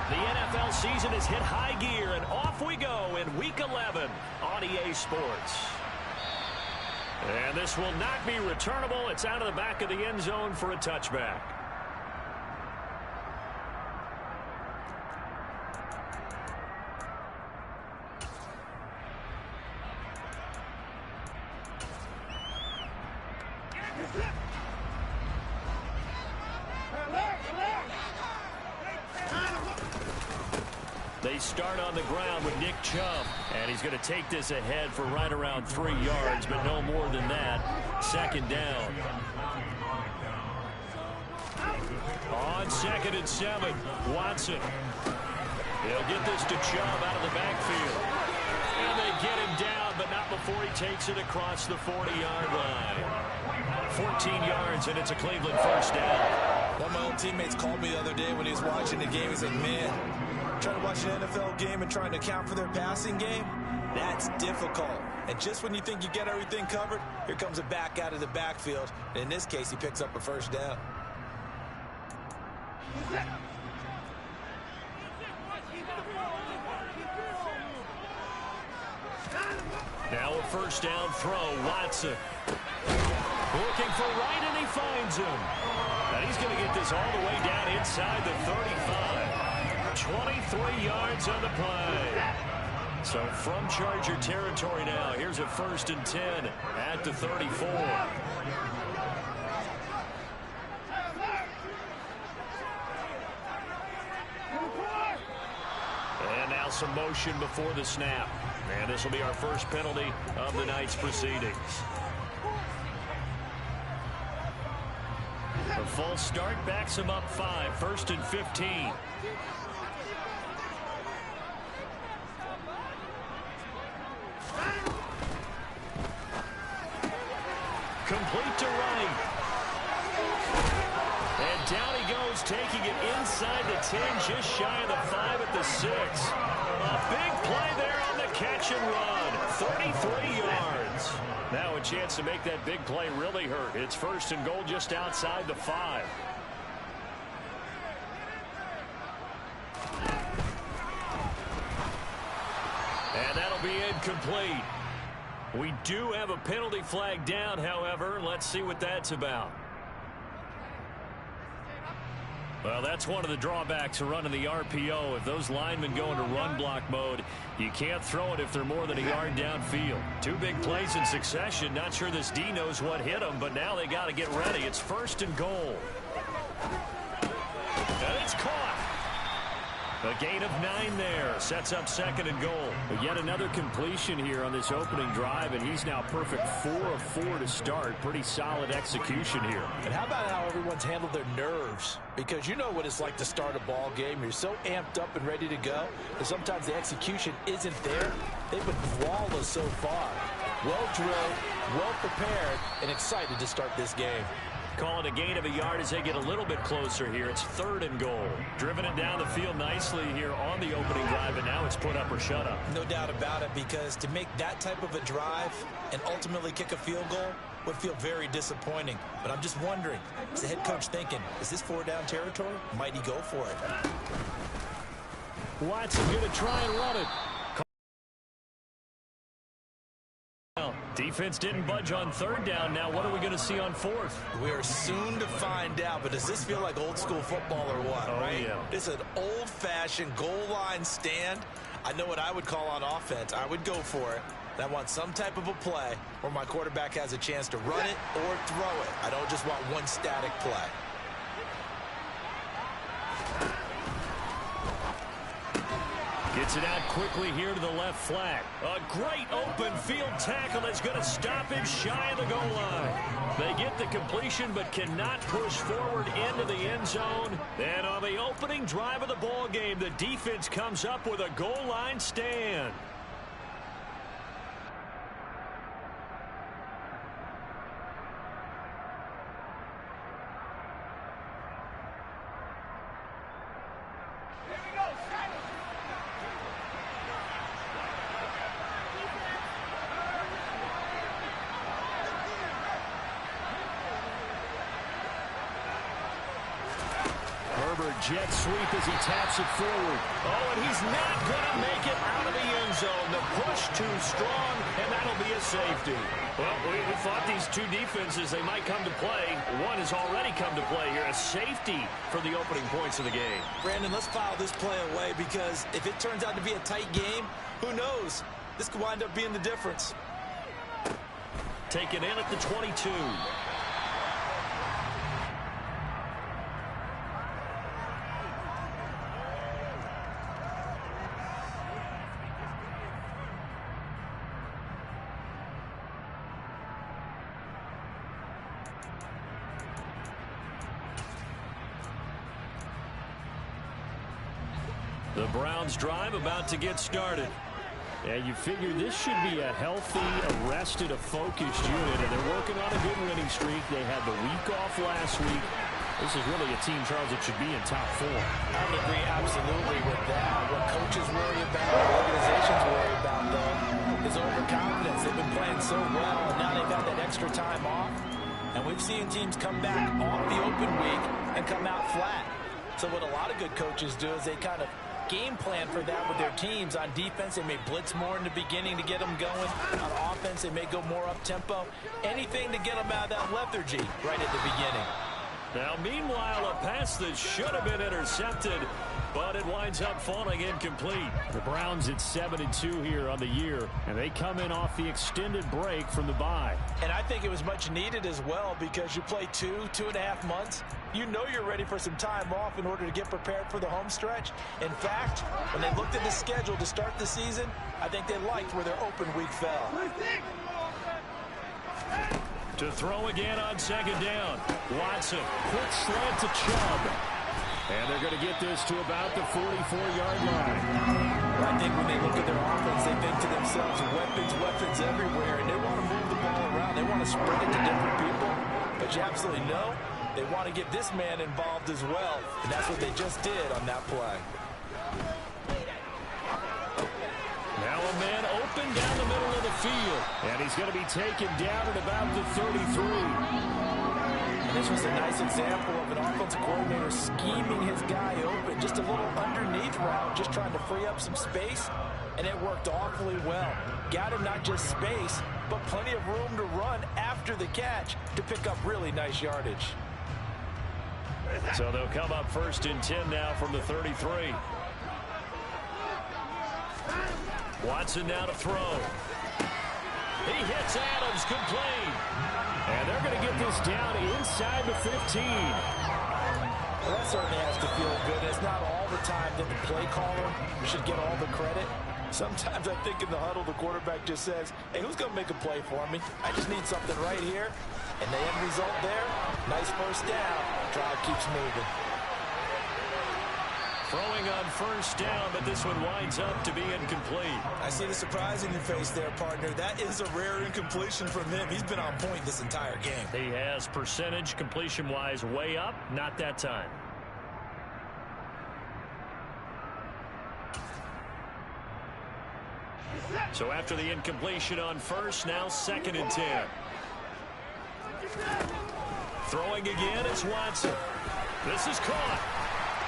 The NFL season has hit high gear, and off we go in Week 11 on EA Sports. And this will not be returnable. It's out of the back of the end zone for a touchback. They start on the ground with Nick Chubb, and he's going to take this ahead for right around 3 yards, but no more than that. Second down. On 2nd and 7, Watson. He'll get this to Chubb out of the backfield. And they get him down, but not before he takes it across the 40-yard line. 14 yards, and it's a Cleveland first down. One of my old teammates called me the other day when he was watching the game. He said, man, trying to watch an NFL game and trying to account for their passing game, that's difficult. And just when you think you get everything covered, here comes a back out of the backfield. And in this case, he picks up a first down. Now a first down throw, Watson. Looking for right, and he finds him. And he's going to get this all the way down inside the 35. 23 yards on the play. So from Charger territory now, here's a 1st and 10 at the 34. And now some motion before the snap. And this will be our first penalty of the night's proceedings. The false start backs him up 5, 1st and 15. Complete to right. And down he goes, taking it inside the 10, just shy of the 5 at the 6. A big play there on the catch and run. 33 yards. Now a chance to make that big play really hurt. It's 1st and goal just outside the 5. And that'll be incomplete. We do have a penalty flag down, however. Let's see what that's about. Well, that's one of the drawbacks of running the RPO. If those linemen go into run block mode, you can't throw it if they're more than a yard downfield. 2 big plays in succession. Not sure this D knows what hit them, but now they got to get ready. It's 1st and goal. And it's caught. A gain of 9 there. Sets up 2nd and goal. But yet another completion here on this opening drive, and he's now perfect 4 of 4 to start. Pretty solid execution here. And how about how everyone's handled their nerves? Because you know what it's like to start a ball game. You're so amped up and ready to go, and sometimes the execution isn't there. They've been flawless so far. Well drilled, well prepared, and excited to start this game. Calling a gain of a yard as they get a little bit closer here. It's 3rd and goal. Driven it down the field nicely here on the opening drive, and now it's put up or shut up. No doubt about it, because to make that type of a drive and ultimately kick a field goal would feel very disappointing. But I'm just wondering, is the head coach thinking, is this 4-down territory? Might he go for it? Watson going to try and run it. Defense didn't budge on 3rd down. Now what are we going to see on 4th? We are soon to find out, but does this feel like old school football or what, right? Yeah. It's an old-fashioned goal line stand. I know what I would call on offense. I would go for it. And I want some type of a play where my quarterback has a chance to run it or throw it. I don't just want one static play. Gets it out quickly here to the left flat. A great open field tackle that's going to stop him shy of the goal line. They get the completion but cannot push forward into the end zone. And on the opening drive of the ball game, the defense comes up with a goal line stand. Herbert jet sweep as he taps it forward. Oh, and he's not going to make it out of the end zone. The push too strong, and that'll be a safety. Well, we thought these two defenses, they might come to play. One has already come to play here, a safety for the opening points of the game. Brandon, let's file this play away because if it turns out to be a tight game, who knows? This could wind up being the difference. Taken in at the 22. The Browns drive about to get started. Yeah, you figure this should be a healthy, arrested, a focused unit, and they're working on a good winning streak. They had the week off last week. This is really a team, Charles, that should be in top 4. I would agree absolutely with that. What coaches worry about, what organizations worry about, though, is overconfidence. They've been playing so well, and now they've had that extra time off. And we've seen teams come back off the open week and come out flat. So what a lot of good coaches do is they kind of game plan for that with their teams. On defense, they may blitz more in the beginning to get them going. On offense, they may go more up-tempo. Anything to get them out of that lethargy right at the beginning. Now, meanwhile, a pass that should have been intercepted, but it winds up falling incomplete. The Browns at 7-2 here on the year, and they come in off the extended break from the bye. And I think it was much needed as well because you play 2.5 months. You know you're ready for some time off in order to get prepared for the home stretch. In fact, when they looked at the schedule to start the season, I think they liked where their open week fell. To throw again on second down. Watson, quick slant to Chubb. And they're going to get this to about the 44-yard line. I think when they look at their offense, they think to themselves, weapons everywhere, and they want to move the ball around. They want to spread it to different people. But you absolutely know they want to get this man involved as well, and that's what they just did on that play. Now a man open down the middle of the field, and he's going to be taken down at about the 33. And this was a nice example of an offensive coordinator scheming his guy open, just a little underneath route, just trying to free up some space, and it worked awfully well. Got him not just space, but plenty of room to run after the catch to pick up really nice yardage. So they'll come up 1st and 10 now from the 33. Watson now to throw. He hits Adams, complete. And they're going to get this down inside the 15. Well, that certainly has to feel good. It's not all the time that the play caller should get all the credit. Sometimes I think in the huddle, the quarterback just says, hey, who's going to make a play for me? I just need something right here. And the end result there, nice first down. Drive keeps moving. Throwing on 1st down, but this one winds up to be incomplete. I see the surprise in your face there, partner. That is a rare incompletion from him. He's been on point this entire game. He has percentage completion-wise way up, not that time. So after the incompletion on 1st, now 2nd and 10. Throwing again, it's Watson. This is caught.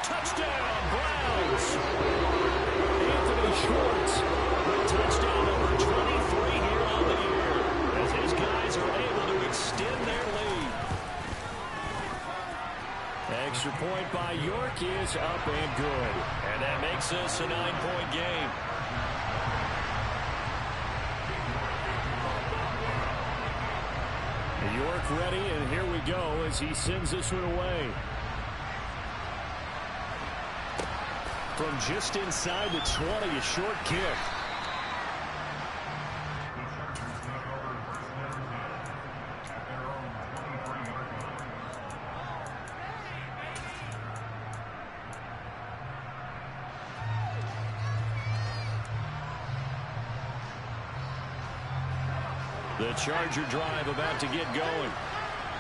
Touchdown, Browns. Anthony Schwartz with touchdown number 23 here on the year as his guys are able to extend their lead. Extra point by York is up and good. And that makes this a 9-point game. York ready, and here we go as he sends this one away. From just inside the 20, a short kick. The Charger drive about to get going.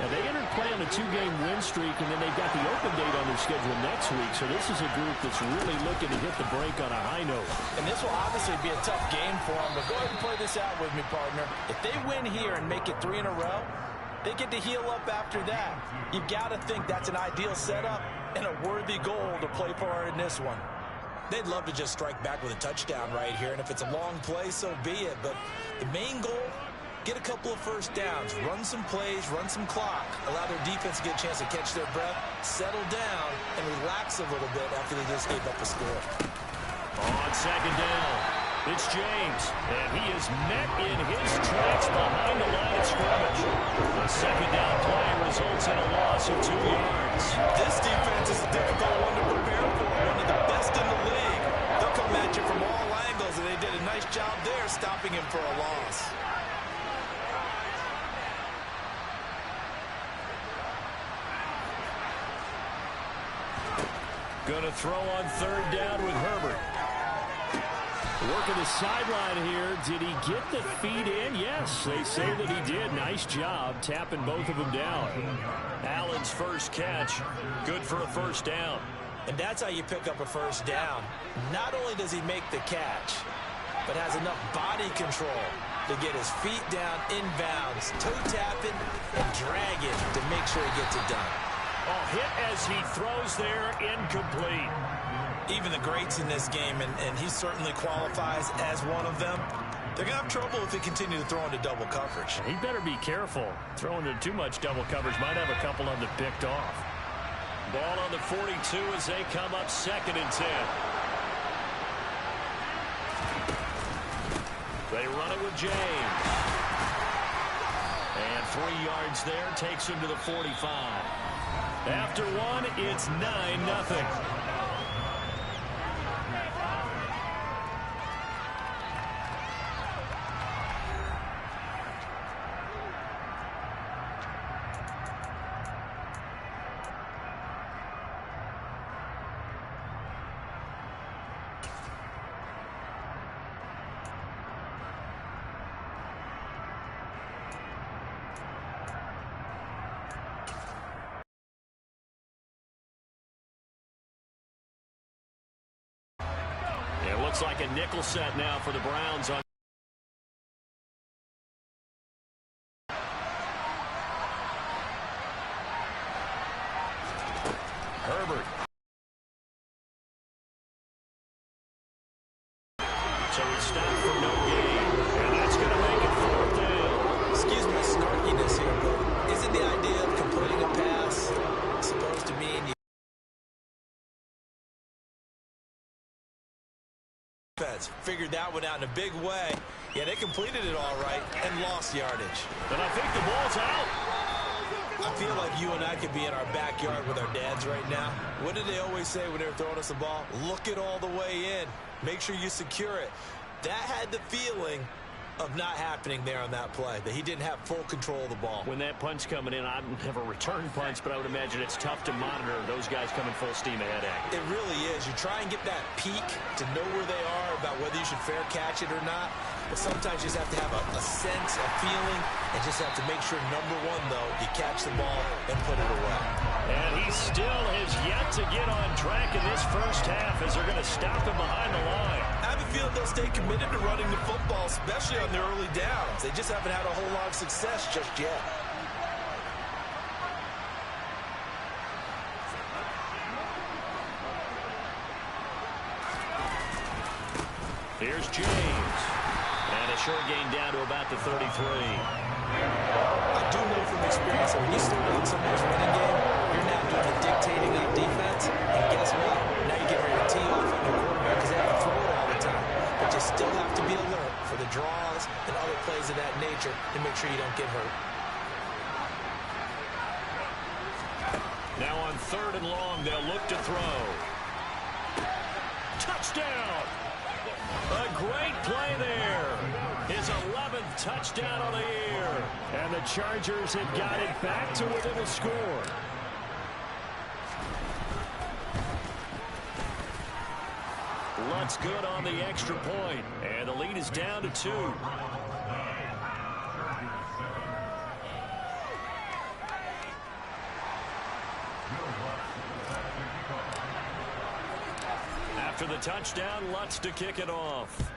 Now, they entered play on a 2-game win streak, and then they've got the open date on their schedule next week. So this is a group that's really looking to hit the break on a high note. And this will obviously be a tough game for them, but go ahead and play this out with me, partner. If they win here and make it 3 in a row, They get to heal up after that. You've got to think that's an ideal setup and a worthy goal to play for in this one. They'd love to just strike back with a touchdown right here, and if it's a long play, so be it. But the main goal, get a couple of first downs, run some plays, run some clock, allow their defense to get a chance to catch their breath, settle down, and relax a little bit after they just gave up a score. On second down, it's James, and he is met in his tracks behind the line of scrimmage. The second down play results in a loss of 2 yards. This defense is a difficult one to prepare for, one of the best in the league. They'll come at you from all angles, and they did a nice job there stopping him for a loss. Going to throw on third down with Herbert. Working the sideline here. Did he get the feet in? Yes, they say that he did. Nice job tapping both of them down. Allen's first catch. Good for a first down. And that's how you pick up a first down. Not only does he make the catch, but has enough body control to get his feet down inbounds, toe tapping, and dragging to make sure he gets it done. A hit as he throws there, incomplete. Even the greats in this game, and he certainly qualifies as one of them, they're going to have trouble if they continue to throw into double coverage. He better be careful. Throwing into too much double coverage might have a couple of them picked off. Ball on the 42 as they come up 2nd and 10. They run it with James. And 3 yards there takes him to the 45. After one, it's 9-0. Looks like a nickel set now for the Browns on. Herbert. So he stopped for no gain, and that's going to make it 4th down. Excuse my snarkiness here, but isn't the idea of completing a pass supposed to mean you figured that one out in a big way? Yeah, they completed it all right and lost yardage. And I think the ball's out. I feel like you and I could be in our backyard with our dads right now. What did they always say when they were throwing us the ball? Look it all the way in. Make sure you secure it. That had the feeling of not happening there on that play, that he didn't have full control of the ball. When that punch coming in, I've never returned punch, but I would imagine it's tough to monitor those guys coming full steam ahead at you. It really is. You try and get that peek to know where they are about whether you should fair catch it or not. But sometimes you just have to have a sense, a feeling, and just have to make sure, number one, though, you catch the ball and put it away. And he still has yet to get on track in this first half as they're going to stop him behind the line. I have a feeling they'll stay committed to running the football, especially on their early downs. They just haven't had a whole lot of success just yet. Here's James. And a short gain down to about the 33. I do know from experience that when you slow down someone's running game, you're now doing the dictating of defense. And guess what? Now you get ready to tee off on your quarterback because they have to throw it all the time. But you still have to be alert for the draws and other plays of that nature to make sure you don't get hurt. Now on 3rd and long, they'll look to throw. Touchdown! A great play there. His 11th touchdown on the year. And the Chargers have got it back to within a score. Lutz good on the extra point. And the lead is down to 2. After the touchdown, Lutz to kick it off.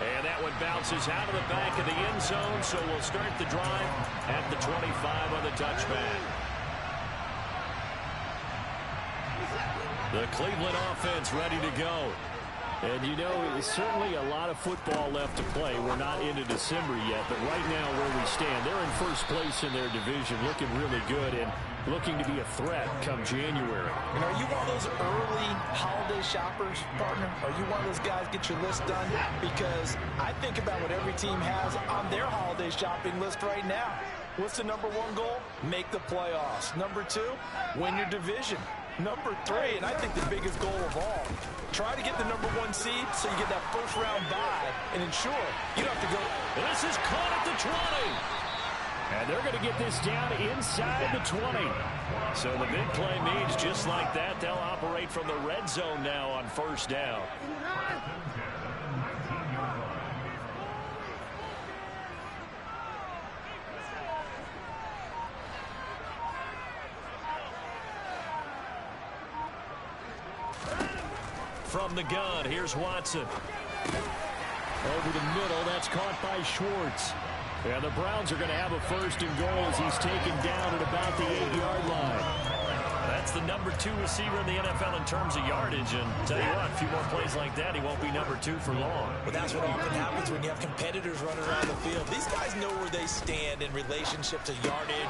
And that one bounces out of the back of the end zone, so we'll start the drive at the 25 on the touchback. The Cleveland offense ready to go. And, you know, certainly a lot of football left to play. We're not into December yet, but right now where we stand, they're in first place in their division, looking really good and looking to be a threat come January. And are you one of those early holiday shoppers, partner? Are you one of those guys get your list done? Because I think about what every team has on their holiday shopping list right now. What's the number one goal? Make the playoffs. Number two, win your division. Number three, and I think the biggest goal of all, try to get the number one seed so you get that first round bye and ensure you don't have to go. This is caught at the 20. And they're going to get this down inside the 20. So the big play means just like that, they'll operate from the red zone now on first down. From the gun, here's Watson. Over the middle, that's caught by Schwartz. And the Browns are going to have a first and goal as he's taken down at about the 8-yard line. That's the number 2 receiver in the NFL in terms of yardage. And tell you what, a few more plays like that, he won't be number 2 for long. But that's what often happens when you have competitors running around the field. These guys know where they stand in relationship to yardage.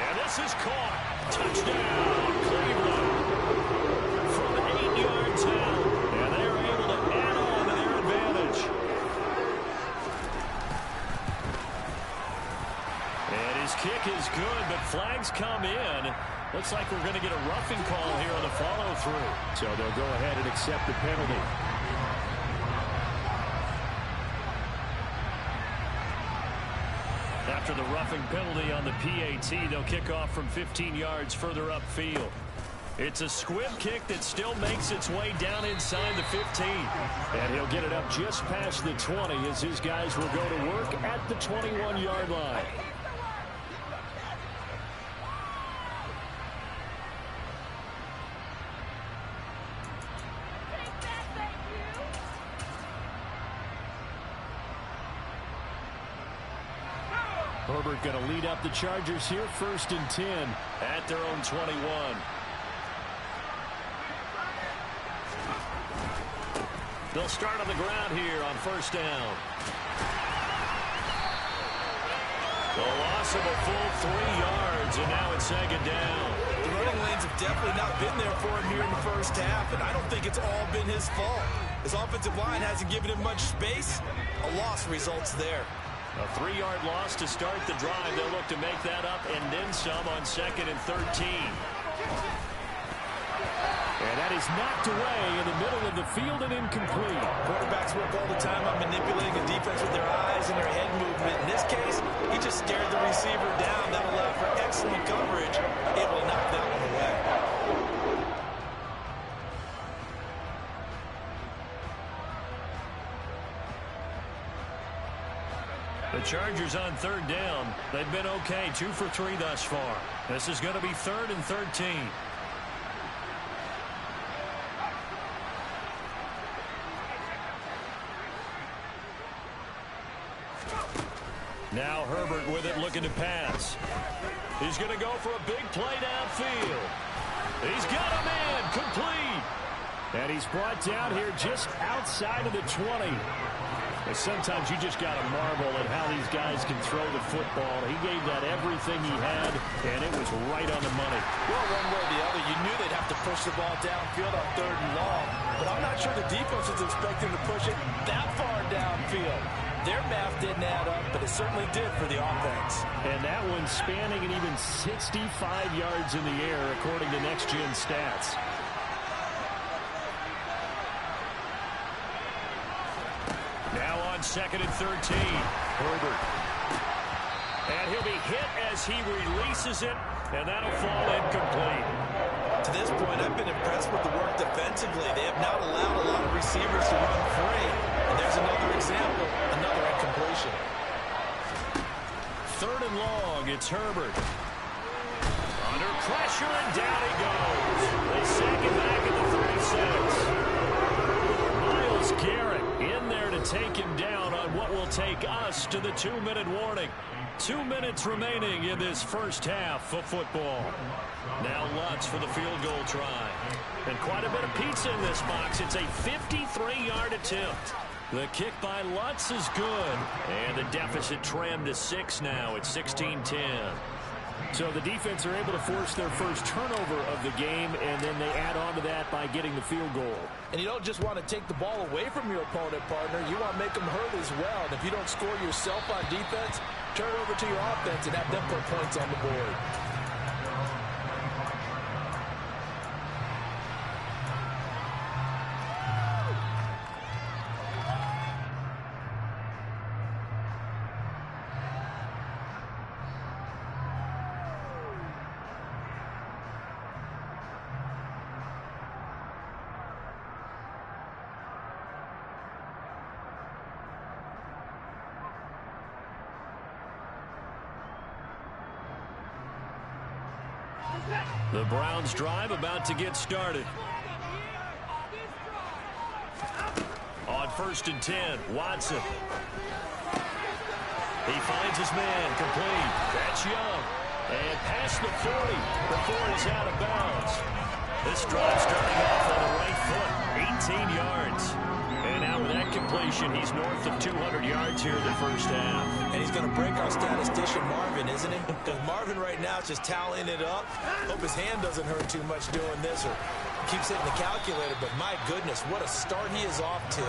And this is caught. Touchdown, Cleveland. From 8 yards out. And they're able to add on to their advantage. And his kick is good, but flags come in. Looks like we're going to get a roughing call here on the follow-through. So they'll go ahead and accept the penalty. After the roughing penalty on the PAT, they'll kick off from 15 yards further upfield. It's a squib kick that still makes its way down inside the 15. And he'll get it up just past the 20 as his guys will go to work at the 21-yard line. Herbert going to lead up the Chargers here, 1st and 10. At their own 21. They'll start on the ground here on first down. The loss of a full 3 yards, and now it's 2nd down. The running lanes have definitely not been there for him here in the first half, and I don't think it's all been his fault. His offensive line hasn't given him much space. A loss results there. A 3-yard loss to start the drive. They'll look to make that up and then some on 2nd and 13. And that is knocked away in the middle of the field and incomplete. Quarterbacks work all the time on manipulating a defense with their eyes and their head movement. In this case, he just stared the receiver down. That allowed for excellent coverage. It will knock that one away. The Chargers on 3rd down. They've been okay, 2 for 3 thus far. This is going to be 3rd and 13. Now Herbert with it, looking to pass. He's going to go for a big play downfield. He's got a man, complete. And he's brought down here just outside of the 20. And sometimes you just got to marvel at how these guys can throw the football. He gave that everything he had, and it was right on the money. Well, one way or the other, you knew they'd have to push the ball downfield on 3rd and long. But I'm not sure the defense was expecting to push it that far downfield. Their math didn't add up, but it certainly did for the offense. And that one spanning an even 65 yards in the air, according to Next Gen Stats. Now on 2nd and 13. Herbert. And he'll be hit as he releases it, and that'll fall incomplete. To this point, I've been impressed with the work defensively. They have not allowed a lot of receivers to run free. And there's another example, another incompletion. 3rd and long, it's Herbert. Under pressure, and down he goes. They sack it back at the 36. Myles Garrett in there to take him down on what will take us to the 2-minute warning. 2 minutes remaining in this first half of football. Now Lutz for the field goal try. And quite a bit of pizza in this box. It's a 53-yard attempt. The kick by Lutz is good. And the deficit trimmed to 6 now. It's 16-10. So the defense are able to force their first turnover of the game, and then they add on to that by getting the field goal. And you don't just want to take the ball away from your opponent, partner. You want to make them hurt as well. And if you don't score yourself on defense, turn it over to your offense and have them put points on the board. The Browns drive about to get started. On 1st and 10, Watson. He finds his man, complete. That's Young. And past the 40 before he's out of bounds. This drive starting off on the right foot, 18 yards. And now with that completion, he's north of 200 yards here in the first half. And he's going to break our statistician Marvin, isn't he? Because Marvin right now is just tallying it up. Hope his hand doesn't hurt too much doing this or keeps hitting the calculator. But my goodness, what a start he is off to.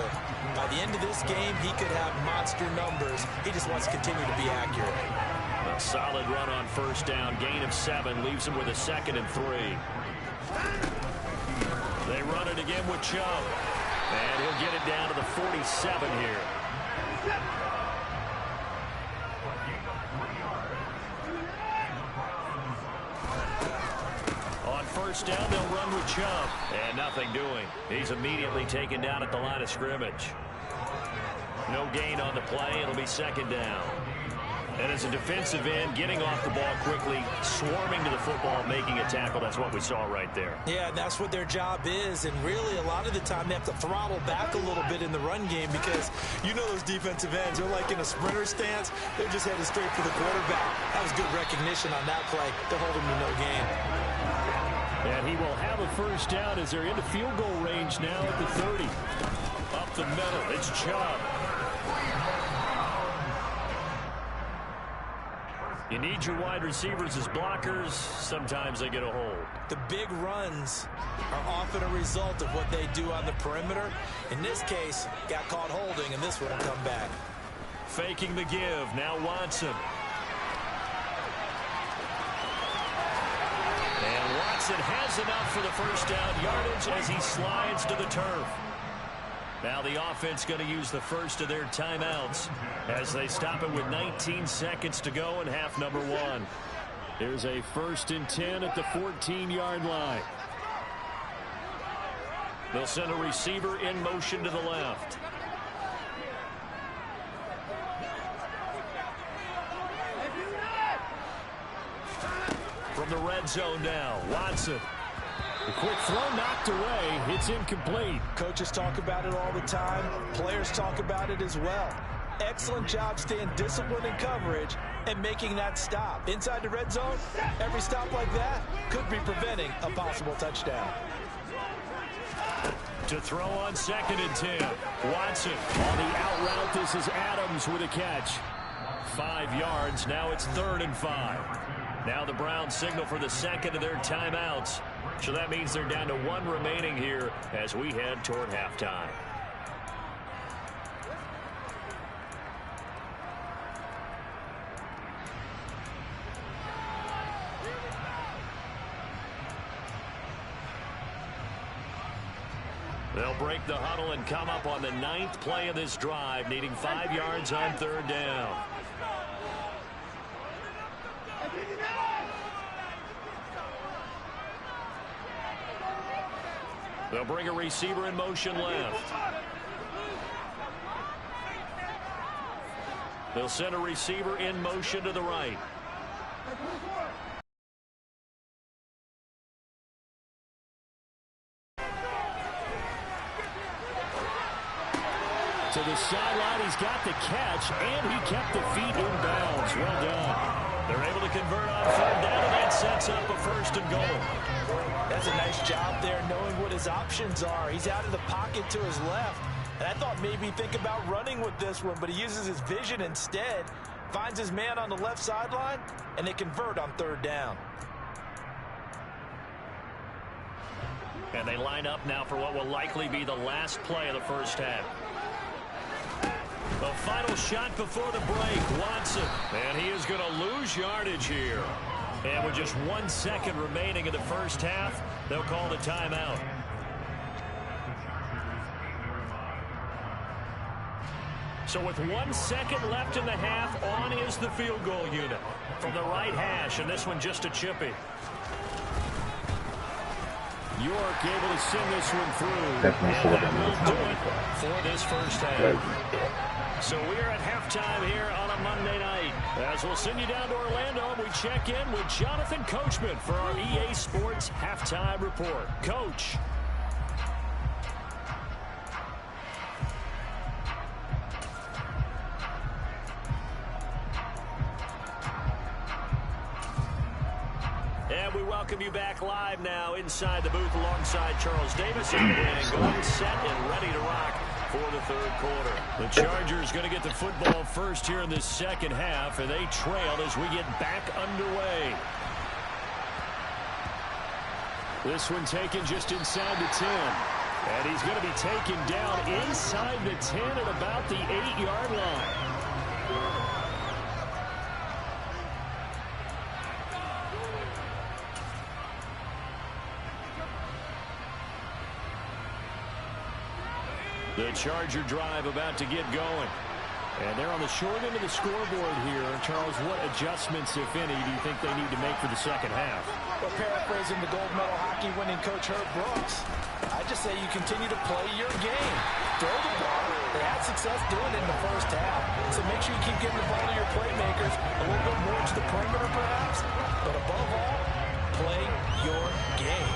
By the end of this game, he could have monster numbers. He just wants to continue to be accurate. A solid run on first down. Gain of 7 leaves him with a 2nd and 3. They run it again with Chubb. And he'll get it down to the 47 here. On first down, they'll run with Chubb. And nothing doing. He's immediately taken down at the line of scrimmage. No gain on the play. It'll be 2nd down. And as a defensive end, getting off the ball quickly, swarming to the football, making a tackle. That's what we saw right there. Yeah, and that's what their job is. And really, a lot of the time, they have to throttle back a little bit in the run game because you know those defensive ends, they're like in a sprinter stance. They're just headed straight for the quarterback. That was good recognition on that play. They're holding to no gain. And he will have a first down as they're into field goal range now at the 30. Up the middle, it's Chubb. You need your wide receivers as blockers. Sometimes they get a hold. The big runs are often a result of what they do on the perimeter. In this case, got caught holding, and this one will come back. Faking the give. Now Watson. And Watson has enough for the first down yardage as he slides to the turf. Now the offense going to use the first of their timeouts as they stop it with 19 seconds to go in half number 1. Here's a 1st and 10 at the 14-yard line. They'll send a receiver in motion to the left. From the red zone now, Watson. The quick throw knocked away. It's incomplete. Coaches talk about it all the time. Players talk about it as well. Excellent job staying disciplined in coverage and making that stop. Inside the red zone, every stop like that could be preventing a possible touchdown. To throw on 2nd and 10. Watson. On the out route, this is Adams with a catch. 5 yards. Now it's 3rd and 5. Now the Browns signal for the 2nd of their timeouts. So that means they're down to 1 remaining here as we head toward halftime. They'll break the huddle and come up on the 9th play of this drive, needing 5 yards on 3rd down. They'll bring a receiver in motion left. They'll send a receiver in motion to the right. To the sideline. He's got the catch, and he kept the feet in bounds. Well done. They're able to convert on third down, and that sets up a first and goal. That's a nice job there, knowing what his options are. He's out of the pocket to his left. And I thought maybe think about running with this one, but he uses his vision instead. Finds his man on the left sideline, and they convert on third down. And they line up now for what will likely be the last play of the first half. The final shot before the break, Watson. And he is going to lose yardage here. And with just 1 second remaining in the first half, they'll call the timeout. So with 1 second left in the half, on is the field goal unit from the right hash, and this one just a chippy. York able to send this one through. Definitely And that will do it for this first half. So we are at halftime here on a Monday night. As we'll send you down to Orlando, and we check in with Jonathan Coachman for our EA Sports Halftime Report. Coach. And we welcome you back live now inside the booth alongside Charles Davis and Brandon Gold, set and ready to rock for the third quarter. The Chargers going to get the football first here in this second half, and they trail as we get back underway. This one taken just inside the 10. And he's going to be taken down inside the 10 at about the 8-yard line. The Charger drive about to get going. And they're on the short end of the scoreboard here. Charles, what adjustments, if any, do you think they need to make for the second half? Well, paraphrasing the gold medal hockey winning coach Herb Brooks, I just say you continue to play your game. Throw the ball. They had success doing it in the first half. So make sure you keep getting the ball to your playmakers, a little bit more to the perimeter perhaps. But above all, play your game.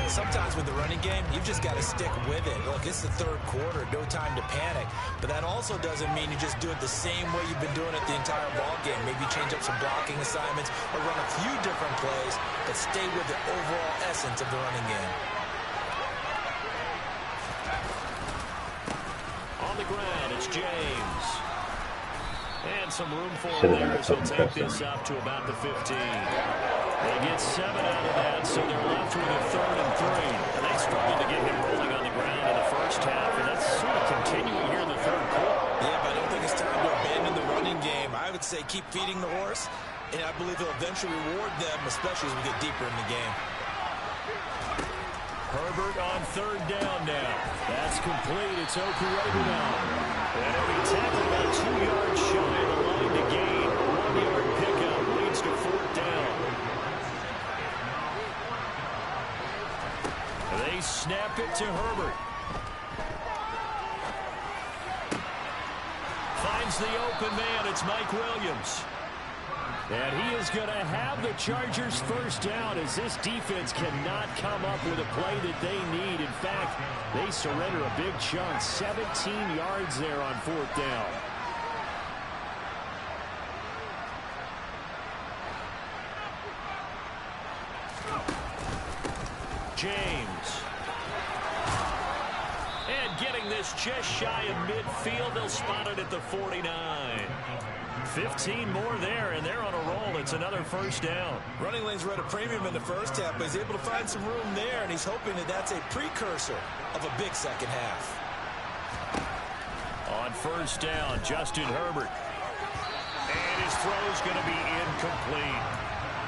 Sometimes with the running game, you've just got to stick with it. Look, it's the third quarter, no time to panic. But that also doesn't mean you just do it the same way you've been doing it the entire ball game. Maybe change up some blocking assignments or run a few different plays, but stay with the overall essence of the running game. On the ground, it's James. And some room for him there as he'll take this up to about the 15. They get 7 out of that, so they're left with a 3rd and 3. And they struggled to get him rolling on the ground in the first half, and that's sort of continuing here in the third quarter. Yeah, but I don't think it's time to abandon the running game. I would say keep feeding the horse, and I believe he'll eventually reward them, especially as we get deeper in the game. Herbert on 3rd down now. That's complete. It's Okurebu now. And he'll be tackled about 2 yards shy of the line to gain. 1-yard pickup leads to 4th down. They snap it to Herbert. Finds the open man. It's Mike Williams. And he is going to have the Chargers first down as this defense cannot come up with a play that they need. In fact, they surrender a big chunk, 17 yards there on 4th down. James. And getting this just shy of midfield, they'll spot it at the 49. 15 more there, and they're on a roll. It's another first down. Running lanes were at a premium in the first half, but he's able to find some room there, and he's hoping that that's a precursor of a big second half. On first down, Justin Herbert. And his throw is going to be incomplete.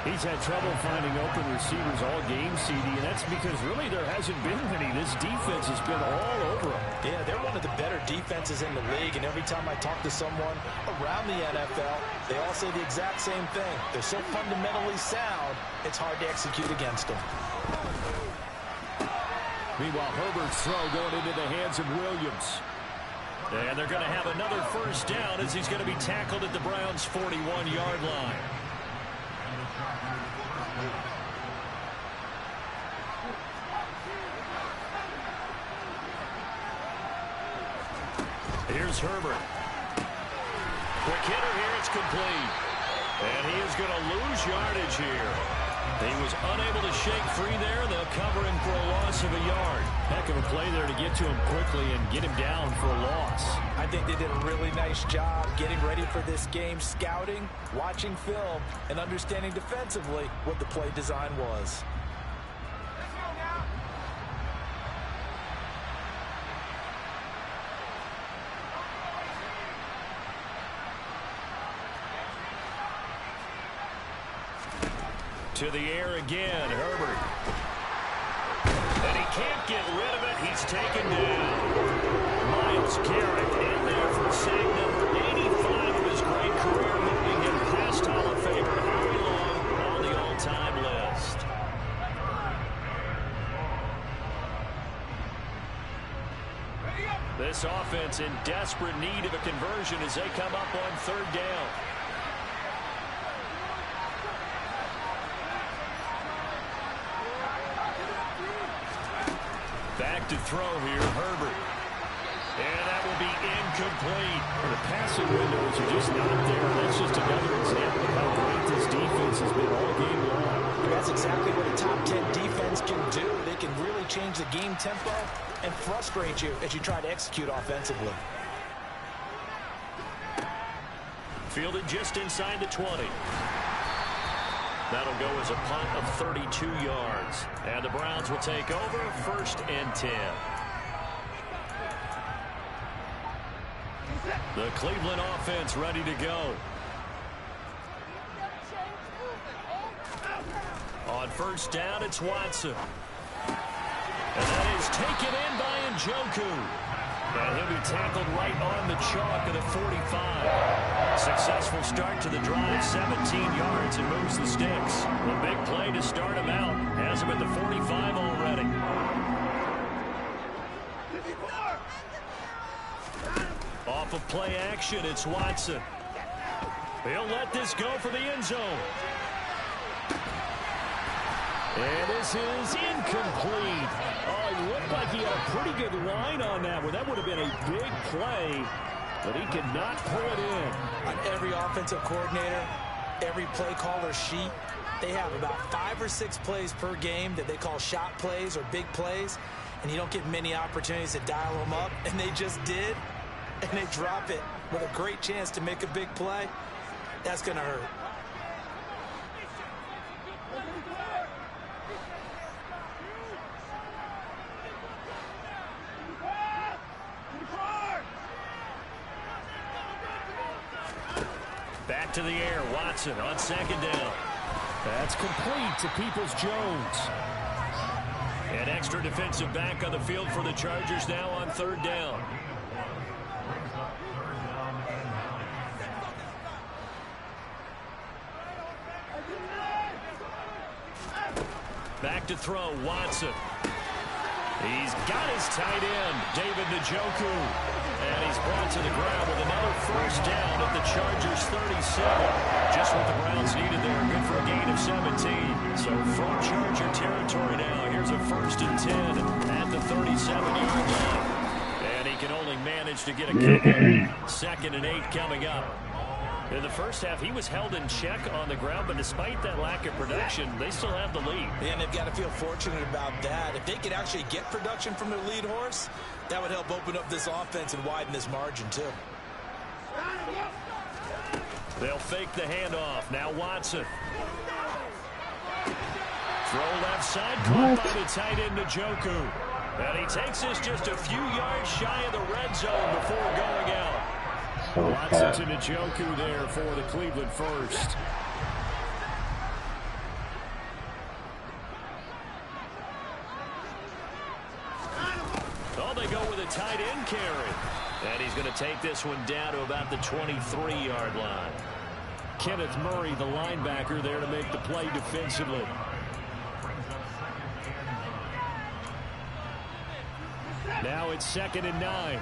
He's had trouble finding open receivers all game, CD, and that's because really there hasn't been many. This defense has been all over them. Yeah, they're one of the better defenses in the league, and every time I talk to someone around the NFL, they all say the exact same thing. They're so fundamentally sound, it's hard to execute against them. Meanwhile, Herbert's throw going into the hands of Williams. And they're going to have another first down as he's going to be tackled at the Browns' 41-yard line. Here's throws Herbert. Quick hitter here. It's complete. And he is going to lose yardage here. He was unable to shake free there. They'll cover him for a loss of a yard. Heck of a play there to get to him quickly and get him down for a loss. I think they did a really nice job getting ready for this game, scouting, watching film, and understanding defensively what the play design was. To the air again, Herbert. And he can't get rid of it. He's taken down. Myles Garrett in there for sack number 85 of his great career, moving him past Hall of Famer Howie Long on the all-time list. This offense in desperate need of a conversion as they come up on third down. Back to throw here, Herbert. And that will be incomplete. The passing windows are just not there. That's just another example of how great this defense has been all game long. That's exactly what a top 10 defense can do. They can really change the game tempo and frustrate you as you try to execute offensively. Fielded just inside the 20. That'll go as a punt of 32 yards. And the Browns will take over, 1st and 10. The Cleveland offense ready to go. On 1st down, it's Watson. And that is taken in by Njoku. And he'll be tackled right on the chalk of the 45. Successful start to the drive, 17 yards, and moves the sticks. The big play to start him out. Has him at the 45 already. Off of play action, it's Watson. He'll let this go for the end zone. And this is incomplete. Oh, he looked like he had a pretty good line on that one. That would have been a big play, but he could not pull it in. On every offensive coordinator, every play caller sheet, they have about 5 or 6 plays per game that they call shot plays or big plays, and you don't get many opportunities to dial them up, and they just did, and they drop it with a great chance to make a big play. That's going to hurt. Back to the air, Watson on 2nd down. That's complete to Peoples-Jones. An extra defensive back on the field for the Chargers now on 3rd down. Back to throw, Watson. He's got his tight end, David Njoku. And he's brought to the ground with another 1st down at the Chargers 37. Just what the Browns needed there. Good for a gain of 17. So from Charger territory now, here's a 1st and 10 at the 37-yard line. And he can only manage to get a couple. 2nd and 8 coming up. In the first half, he was held in check on the ground, but despite that lack of production, they still have the lead. And they've got to feel fortunate about that. If they could actually get production from their lead horse, that would help open up this offense and widen this margin, too. They'll fake the handoff. Now Watson. Throw left side, caught by the tight end Njoku. And he takes this just a few yards shy of the red zone before going out. Watson to Njoku there for the Cleveland 1st. Oh, they go with a tight end carry. And he's going to take this one down to about the 23-yard line. Kenneth Murray, the linebacker, there to make the play defensively. Now it's 2nd and 9.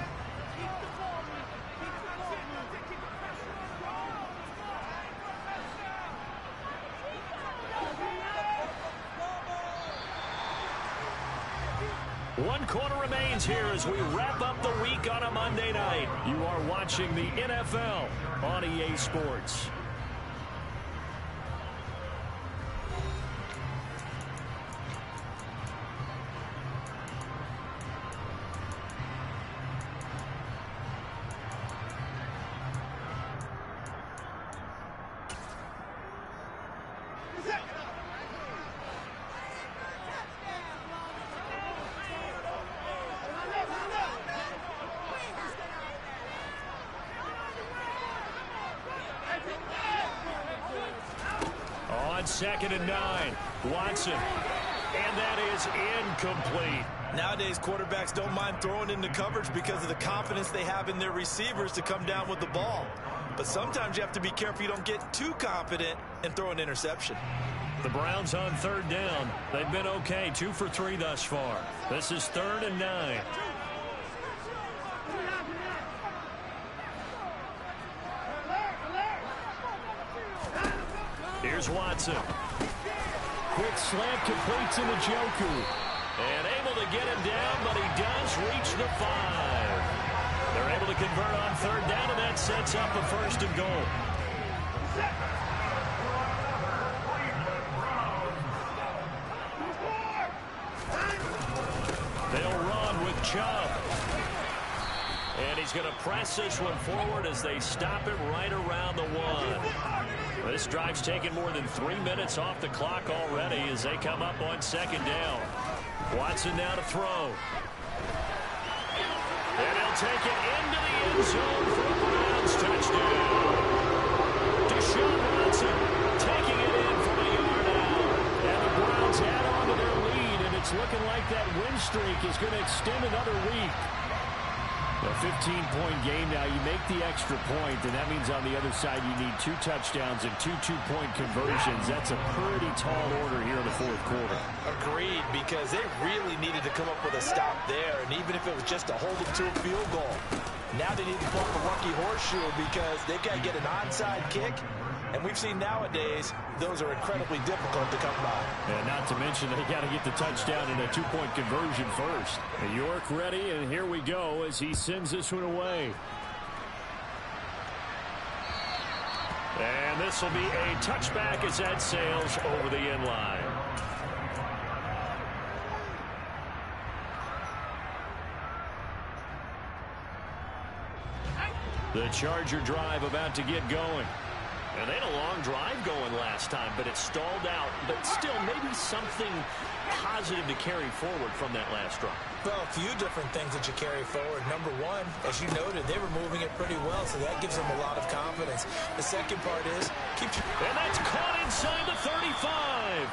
1 quarter remains here as we wrap up the week on a Monday night. You are watching the NFL on EA Sports. On 2nd and 9, Watson. And that is incomplete. Nowadays, quarterbacks don't mind throwing into coverage because of the confidence they have in their receivers to come down with the ball. But sometimes you have to be careful you don't get too confident and throw an interception. The Browns on 3rd down. They've been okay, 2 for 3 thus far. This is 3rd and 9. Here's Watson. Quick slant completes into Njoku. And able to get him down, but he does reach the 5. They're able to convert on 3rd down, and that sets up a 1st and goal. They'll run with Chubb. And he's going to press this one forward as they stop it right around the 1. This drive's taken more than 3 minutes off the clock already as they come up on 2nd down. Watson now to throw. And he'll take it into the end zone for a Browns touchdown. Deshaun Watson taking it in from a yard out. And the Browns add on to their lead, and it's looking like that win streak is going to extend another week. A 15-point game now. You make the extra point, and that means on the other side you need 2 touchdowns and 2 two-point conversions. That's a pretty tall order here in the 4th quarter. Agreed, because they really needed to come up with a stop there, and even if it was just to hold them to a field goal. Now they need to pull up a lucky horseshoe because they've got to get an onside kick, and we've seen nowadays those are incredibly difficult to come by. And not to mention they got to get the touchdown and a 2-point conversion first. And York ready, and here we go as he sends this one away. And this will be a touchback as that sails over the end line. The Charger drive about to get going. And they had a long drive going last time, but it stalled out. But still, maybe something positive to carry forward from that last drive. Well, a few different things that you carry forward. Number one, as you noted, they were moving it pretty well, so that gives them a lot of confidence. The second part is, and that's caught inside the 35.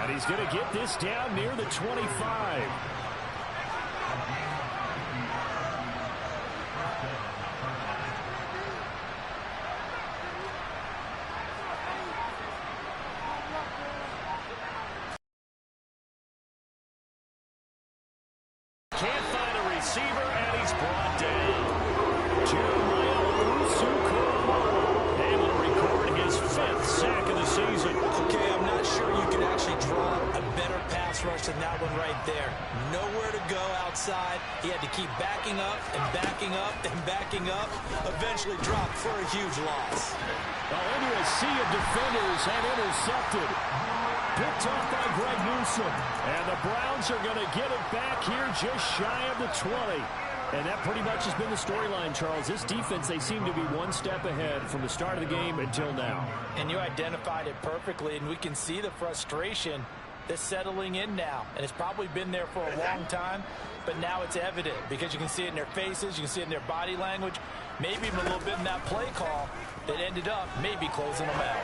And he's going to get this down near the 25. Can't find a receiver, and he's brought down. Able to record his 5th sack of the season. Okay, I'm not sure you can actually draw a better pass rush than that one right there. Nowhere to go outside. He had to keep backing up and backing up and backing up. Eventually dropped for a huge loss. Well, into a sea of defenders and intercepted. Picked off by Greg Newsome. And the Browns are going to get it back here just shy of the 20. And that pretty much has been the storyline, Charles. This defense, they seem to be one step ahead from the start of the game until now. And you identified it perfectly, and we can see the frustration that's settling in now. And it's probably been there for a long time, but now it's evident because you can see it in their faces, you can see it in their body language, maybe even a little bit in that play call that ended up maybe closing them out.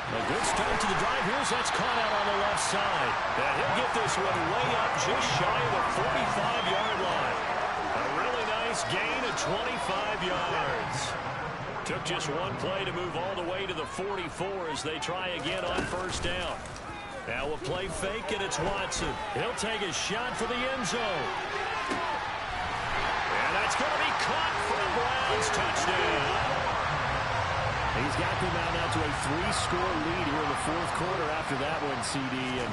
A good start to the drive. Here's that's caught out on the left side. And he'll get this one way up just shy of the 45-yard line. A really nice gain of 25 yards. Took just one play to move all the way to the 44 as they try again on 1st down. Now a play fake, and it's Watson. He'll take a shot for the end zone. And that's going to be caught for a Browns touchdown. He's got them now to a 3-score lead here in the fourth quarter after that one, CD. And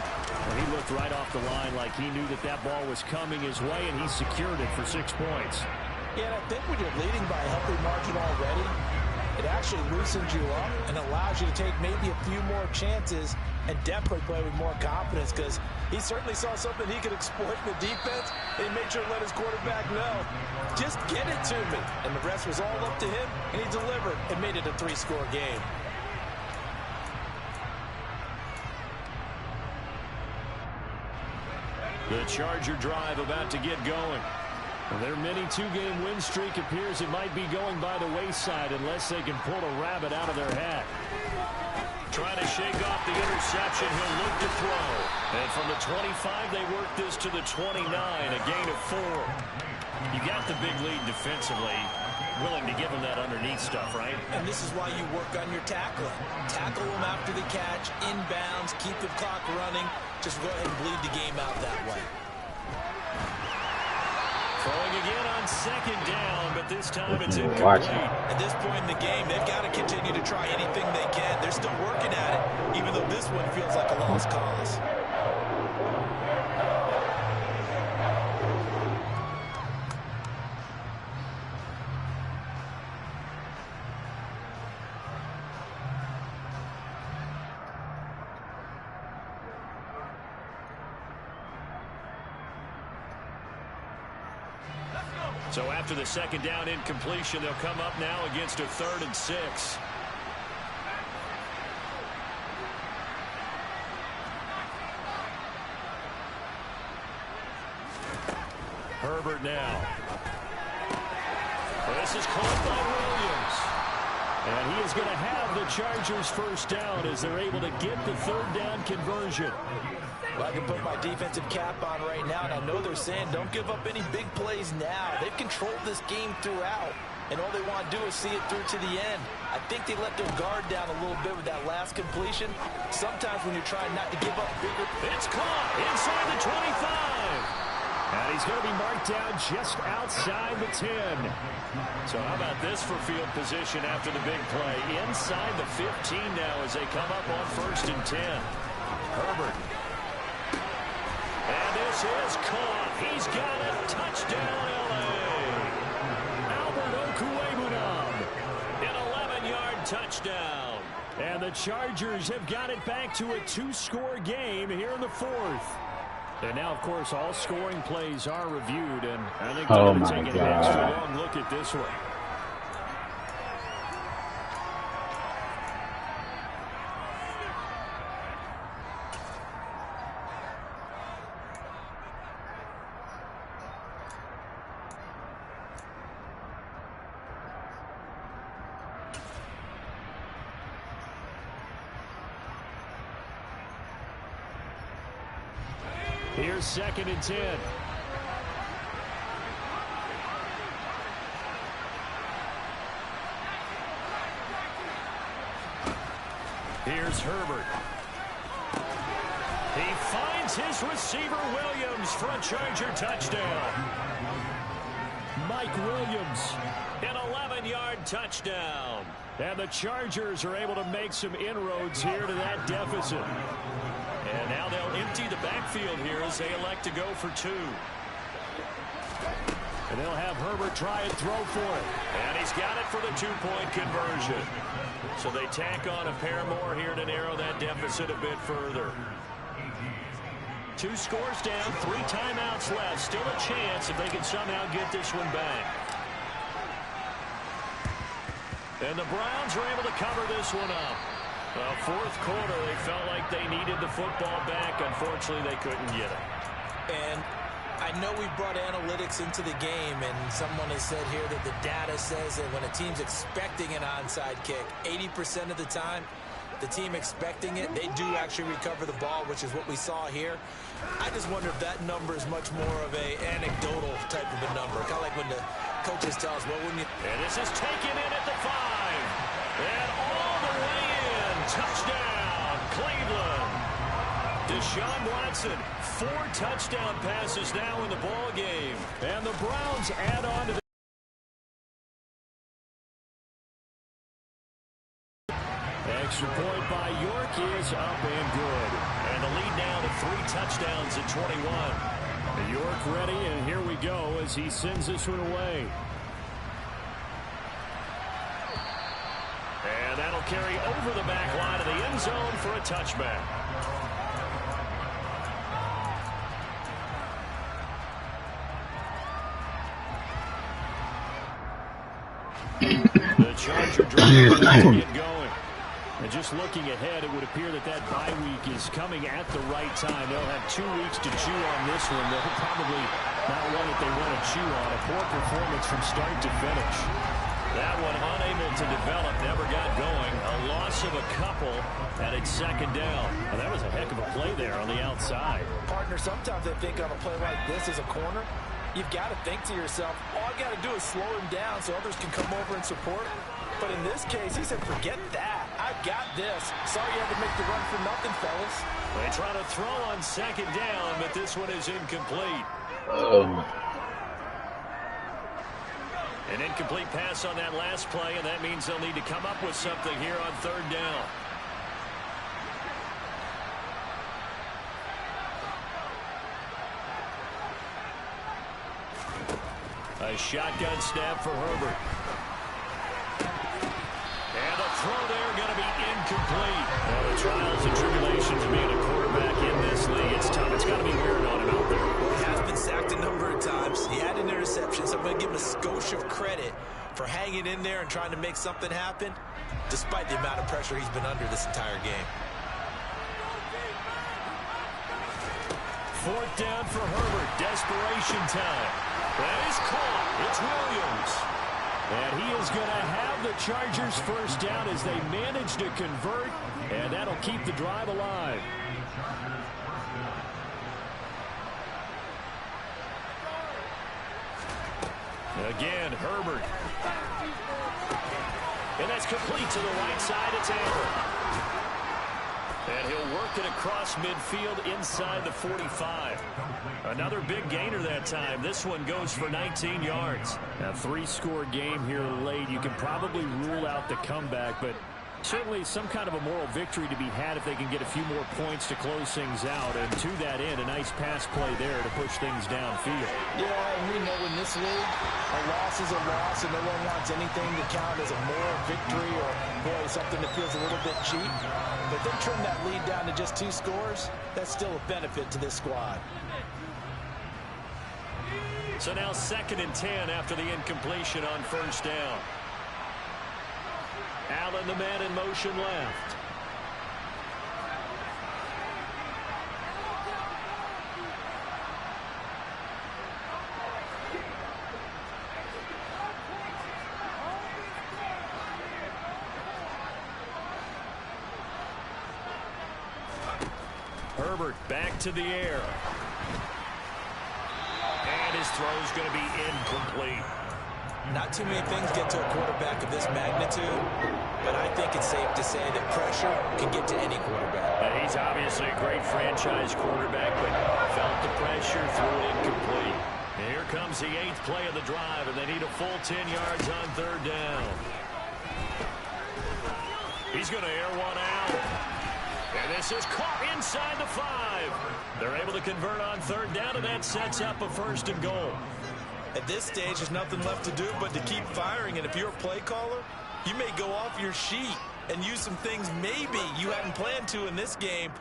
he looked right off the line like he knew that ball was coming his way, and he secured it for 6 points. Yeah, and I think when you're leading by a healthy margin already, it actually loosens you up and allows you to take maybe a few more chances and definitely play with more confidence, because he certainly saw something he could exploit in the defense, and he made sure to let his quarterback know, just get it to me. And the rest was all up to him, and he delivered and made it a 3-score game. The Charger drive about to get going. Their mini 2-game win streak appears it might be going by the wayside unless they can pull a rabbit out of their hat. Trying to shake off the interception. He'll look to throw. And from the 25, they work this to the 29, a gain of 4. You got the big lead defensively. Willing to give him that underneath stuff, right? And this is why you work on your tackling. Tackle him after the catch, inbounds, keep the clock running. Just go ahead and bleed the game out that way. Throwing again on second down, but this time it's incomplete. At this point in the game, they've got to continue to try anything they can. They're still working at it, even though this one feels like a lost cause. So after the second down incompletion, they'll come up now against a 3rd and 6. Herbert now. This is caught by Williams. And he is going to have the Chargers first down as they're able to get the 3rd down conversion. Well, I can put my defensive cap on right now, and I know they're saying don't give up any big plays now. They've controlled this game throughout, and all they want to do is see it through to the end. I think they let their guard down a little bit with that last completion. Sometimes when you're trying not to give up bigger... It's caught inside the 25. And he's going to be marked down just outside the 10. So how about this for field position after the big play? Inside the 15 now as they come up on 1st and 10. Herbert. And this is caught. He's got a touchdown, L.A. Albert Okwuegbunam. An 11-yard touchdown. And the Chargers have got it back to a 2-score game here in the 4th. And now, of course, all scoring plays are reviewed, and I think they're going to take an extra long look at this one. Here's 2nd and 10. Here's Herbert. He finds his receiver Williams for a Charger touchdown. Mike Williams. An 11-yard touchdown. And the Chargers are able to make some inroads here to that deficit. And now they'll empty the backfield here as they elect to go for 2. And they'll have Herbert try and throw for it. And he's got it for the 2-point conversion. So they tack on a pair more here to narrow that deficit a bit further. 2 scores down, 3 timeouts left. Still a chance if they can somehow get this one back. And the Browns are able to cover this one up. Well, 4th quarter, they felt like they needed the football back. Unfortunately, they couldn't get it. And I know we brought analytics into the game, and someone has said here that the data says that when a team's expecting an onside kick, 80% of the time, the team expecting it, they do actually recover the ball, which is what we saw here. I just wonder if that number is much more of a anecdotal type of a number. Kind of like when the coaches tell us, well, when you... And this is taken in at the 5. And all the way in. Touchdown, Cleveland. Deshaun Watson, 4 touchdown passes now in the ball game. And the Browns add on to the Extra point by York is up and good. And the lead now to 3 touchdowns at 21. York ready, and here we go as he sends this one away. And that'll carry over the back line of the end zone for a touchback. The Charger drive to get going. And just looking ahead, it would appear that bye week is coming at the right time. They'll have 2 weeks to chew on this one. They'll probably not one that they want to chew on. A poor performance from start to finish. That one unable to develop, never got going. A loss of a couple, and it's second down. Well, that was a heck of a play there on the outside. Partner, sometimes I think on a play like this as a corner, you've got to think to yourself, all I got to do is slow him down so others can come over and support him. But in this case, he said, forget that. I've got this. Sorry you had to make the run for nothing, fellas. They try to throw on second down, but this one is incomplete. An incomplete pass on that last play, and that means they'll need to come up with something here on third down. A shotgun snap for Herbert. And a throw there going to be incomplete. Well, the trials and tribulations of being a quarterback in this league, it's tough. It's got to be wearing on him out there. Well, he has been sacked a number of times. He had an interception, so I'm going to give him a skosh of credit for hanging in there and trying to make something happen, despite the amount of pressure he's been under this entire game. Fourth down for Herbert. Desperation time. That is caught. It's Williams. And he is going to have the Chargers first down as they manage to convert, and that'll keep the drive alive. Again, Herbert. And that's complete to the right side. It's Amber. And he'll work it across midfield inside the 45. Another big gainer that time. This one goes for 19 yards. A 3-score game here late. You can probably rule out the comeback, but certainly some kind of a moral victory to be had if they can get a few more points to close things out. And to that end, a nice pass play there to push things downfield. Yeah, and we know in this league, a loss is a loss, and no one wants anything to count as a moral victory or, boy, something that feels a little bit cheap. But they trim that lead down to just 2 scores. That's still a benefit to this squad. So now 2nd and 10 after the incompletion on first down. Allen, the man in motion left. Herbert back to the air. And his throw is going to be incomplete. Not too many things get to a quarterback of this magnitude, but I think it's safe to say that pressure can get to any quarterback. He's obviously a great franchise quarterback, but felt the pressure, threw it incomplete. And here comes the 8th play of the drive, and they need a full 10 yards on third down. He's going to air one out. And this is caught inside the 5. They're able to convert on third down, and that sets up a 1st and goal. At this stage, there's nothing left to do but to keep firing. And if you're a play caller, you may go off your sheet and use some things maybe you hadn't planned to in this game.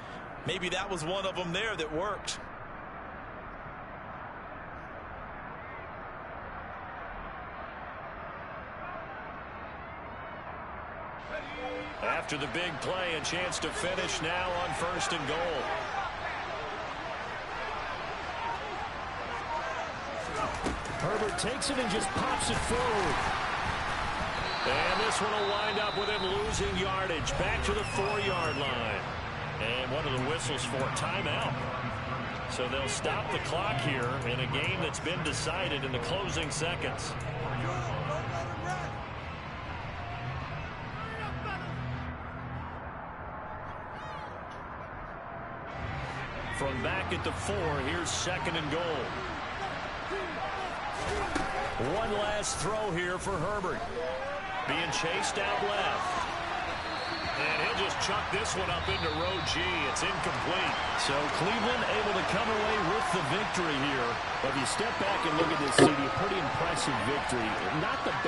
Maybe that was one of them there that worked. After the big play, a chance to finish now on 1st and goal. Herbert takes it and just pops it forward. And this one will wind up with him losing yardage back to the 4-yard line. And one of the whistles for timeout. So they'll stop the clock here in a game that's been decided in the closing seconds. From back at the 4, here's 2nd and goal. One last throw here for Herbert. Being chased out left. And he'll just chuck this one up into row G. It's incomplete. So Cleveland able to come away with the victory here. But if you step back and look at this, CD, a pretty impressive victory. Not the best.